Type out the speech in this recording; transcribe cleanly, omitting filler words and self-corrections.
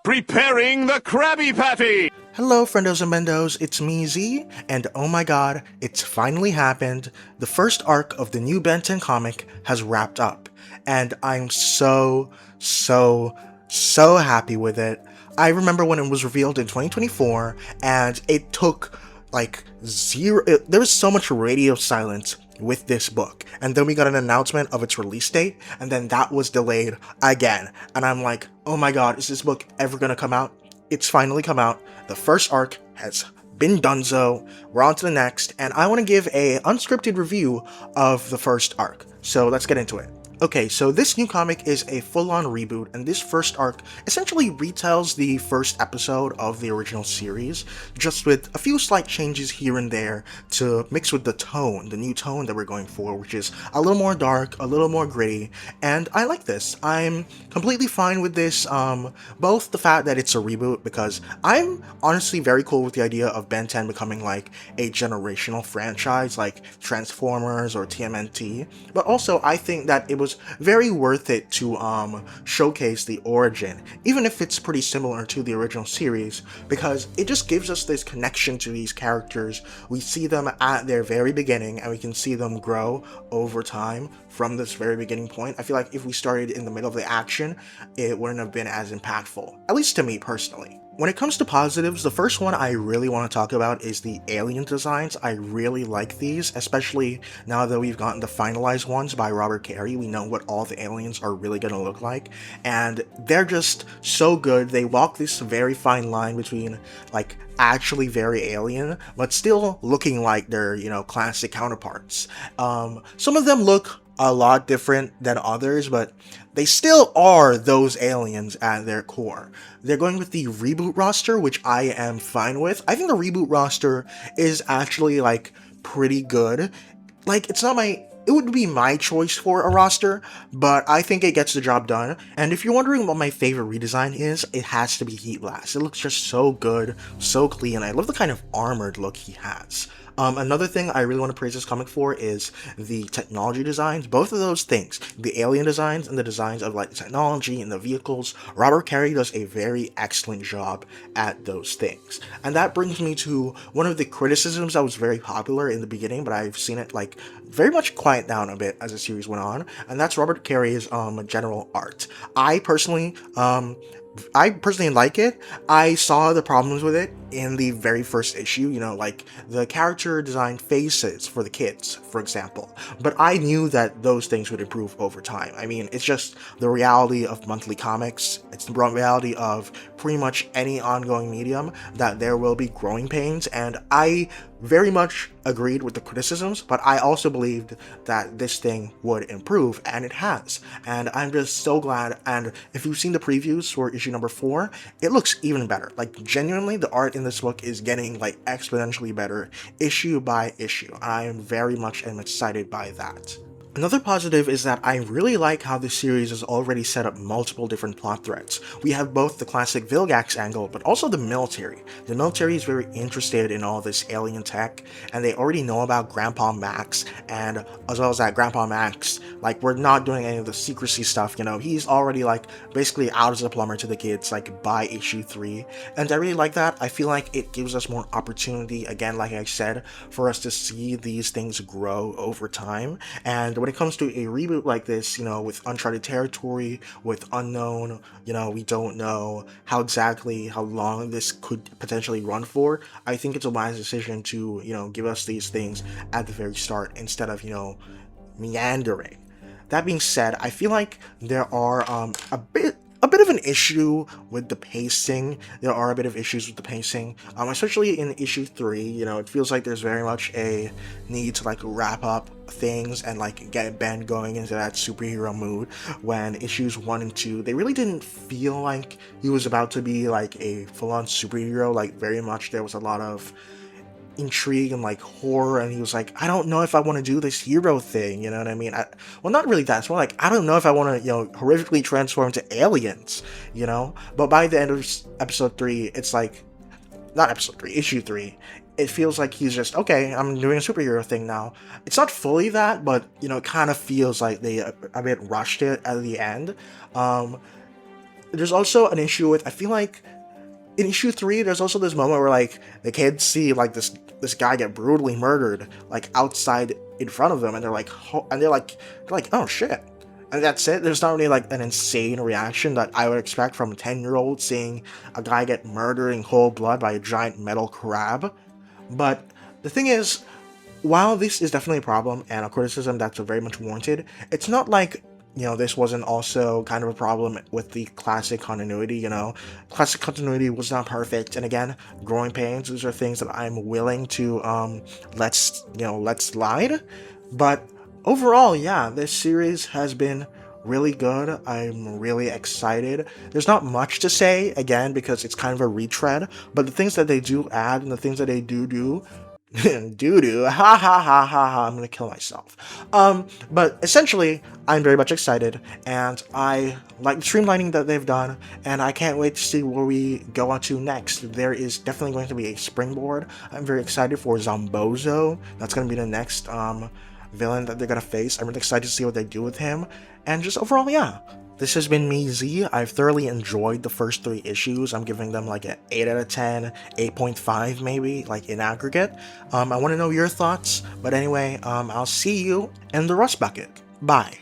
Preparing the Krabby Patty! Hello, friendos and bendos, it's me, Z, and oh my god, it's finally happened. The first arc of the new Ben 10 comic has wrapped up, and I'm so happy with it. I remember when it was revealed in 2024, and it took like there was so much radio silence with this book, and then we got an announcement of its release date, and then that was delayed again, and I'm like, oh my god, is this book ever gonna come out? It's finally come out. The first arc has been donezo. We're on to the next, and I want to give a unscripted review of the first arc. So let's get into it. Okay, so this new comic is a full-on reboot, and this first arc essentially retells the first episode of the original series, just with a few slight changes here and there to mix with the tone, the new tone that we're going for, which is a little more dark, a little more gritty, and I like this. I'm completely fine with this, both the fact that it's a reboot, because I'm honestly very cool with the idea of Ben 10 becoming like a generational franchise like Transformers or TMNT, but also I think that it was very worth it to showcase the origin, even if it's pretty similar to the original series, because it just gives us this connection to these characters. We see them at their very beginning, and we can see them grow over time from this very beginning point. I feel like if we started in the middle of the action, it wouldn't have been as impactful, at least to me personally. When it comes to positives, the first one I really want to talk about is the alien designs. I really like these, especially now that we've gotten the finalized ones by Robert Carey. We know what all the aliens are really going to look like, and they're just so good. They walk this very fine line between like actually very alien, but still looking like their, classic counterparts. Some of them look a lot different than others, but they still are those aliens at their core. They're going with the reboot roster, which I am fine with. I think the reboot roster is actually like pretty good. Like, it would be my choice for a roster, but I think it gets the job done. And if you're wondering what my favorite redesign is, it has to be Heat Blast. It looks just so good, so clean. I love the kind of armored look he has. Another thing I really want to praise this comic for is the technology designs. Both of those things, the alien designs and the designs of like the technology and the vehicles, Robert Carey does a very excellent job at those things. And that brings me to one of the criticisms that was very popular in the beginning, but I've seen it like very much quiet down a bit as the series went on, and that's Robert Carey's general art. I personally like it. I saw the problems with it in the very first issue, like the character design faces for the kids, for example. But I knew that those things would improve over time. I mean, it's just the reality of monthly comics. It's the reality of pretty much any ongoing medium that there will be growing pains, and I very much agreed with the criticisms, but I also believed that this thing would improve, and it has. And I'm just so glad, and if you've seen the previews for issue number 4, it looks even better. Like, genuinely, the art in this book is getting like exponentially better issue by issue. I am very much excited by that. Another positive is that I really like how the series has already set up multiple different plot threads. We have both the classic Vilgax angle, but also the military. The military is very interested in all this alien tech, and they already know about Grandpa Max, and as well as that Grandpa Max, like, we're not doing any of the secrecy stuff, he's already like basically out as a plumber to the kids like by issue 3, and I really like that. I feel like it gives us more opportunity, again, like I said, for us to see these things grow over time. And when it comes to a reboot like this, with uncharted territory, with unknown, we don't know how long this could potentially run for, I think it's a wise decision to, give us these things at the very start instead of, meandering. That being said, I feel like there are a bit of an issue with the pacing. There are a bit of issues with the pacing, especially in issue 3. It feels like there's very much a need to like wrap up things and like get Ben going into that superhero mood, when issues 1 and 2, they really didn't feel like he was about to be like a full-on superhero. Like, very much there was a lot of intrigue and like horror, and he was like, I don't know if I want to do this hero thing, you know what I mean? Well, not really that. It's more like, I don't know if I want to, horrifically transform to aliens, but by the end of episode 3, it's like, not episode 3, issue 3, it feels like he's just, okay, I'm doing a superhero thing now. It's not fully that, but, you know, it kind of feels like they a bit rushed it at the end. There's also an issue with, I feel like, in issue 3, there's also this moment where, like, the kids see, like, this guy get brutally murdered, like, outside in front of them, and they're like, oh shit. And that's it. There's not really, like, an insane reaction that I would expect from a 10-year-old seeing a guy get murdered in cold blood by a giant metal crab. But the thing is, while this is definitely a problem and a criticism that's very much warranted, it's not like, you know, this wasn't also kind of a problem with the classic continuity, you know. Classic continuity was not perfect, and again, growing pains, these are things that I'm willing to, let slide. But overall, yeah, this series has been really good. I'm really excited. There's not much to say, again, because it's kind of a retread, but the things that they do add and the things that they do ha ha ha ha ha, I'm gonna kill myself. But essentially, I'm very much excited, and I like the streamlining that they've done, and I can't wait to see where we go on to next. There is definitely going to be a springboard. I'm very excited for Zombozo. That's gonna be the next villain that they're gonna face. I'm really excited to see what they do with him, and just overall, yeah. This has been me, Z. I've thoroughly enjoyed the first 3 issues. I'm giving them like an 8 out of 10, 8.5 maybe, like in aggregate. I want to know your thoughts, but anyway, I'll see you in the Rust Bucket. Bye.